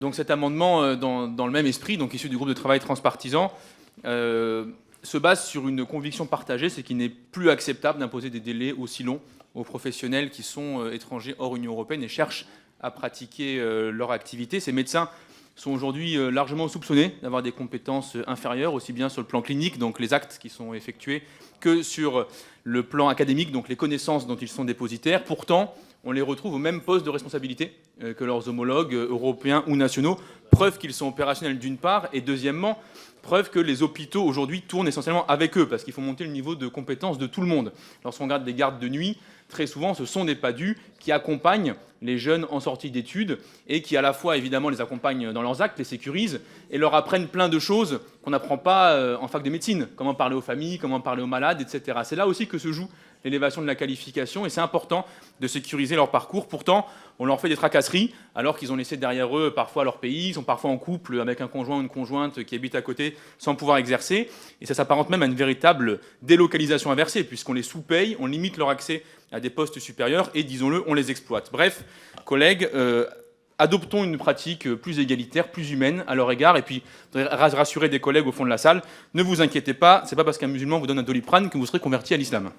Donc cet amendement, dans le même esprit, donc issu du groupe de travail transpartisan, se base sur une conviction partagée, c'est qu'il n'est plus acceptable d'imposer des délais aussi longs aux professionnels qui sont étrangers hors Union européenne et cherchent à pratiquer leur activité. Ces médecins sont aujourd'hui largement soupçonnés d'avoir des compétences inférieures, aussi bien sur le plan clinique, donc les actes qui sont effectués, que sur le plan académique, donc les connaissances dont ils sont dépositaires. Pourtant, on les retrouve au même poste de responsabilité que leurs homologues européens ou nationaux. Preuve qu'ils sont opérationnels d'une part, et deuxièmement, preuve que les hôpitaux aujourd'hui tournent essentiellement avec eux, parce qu'il faut monter le niveau de compétence de tout le monde. Lorsqu'on regarde des gardes de nuit, très souvent ce sont des PADU qui accompagnent les jeunes en sortie d'études et qui à la fois évidemment les accompagnent dans leurs actes, les sécurisent et leur apprennent plein de choses qu'on n'apprend pas en fac de médecine. Comment parler aux familles, comment parler aux malades, etc. C'est là aussi que se joue l'élévation de la qualification et c'est important de sécuriser leur parcours. Pourtant, on leur fait des tracasseries alors qu'ils ont laissé derrière eux parfois leur pays, ils sont parfois en couple avec un conjoint ou une conjointe qui habite à côté sans pouvoir exercer. Et ça s'apparente même à une véritable délocalisation inversée puisqu'on les sous-paye, on limite leur accès à des postes supérieurs et, disons-le, on les exploite. Bref, collègues, adoptons une pratique plus égalitaire, plus humaine à leur égard. Et puis, je voudrais rassurer des collègues au fond de la salle, ne vous inquiétez pas, c'est pas parce qu'un musulman vous donne un Doliprane que vous serez converti à l'islam.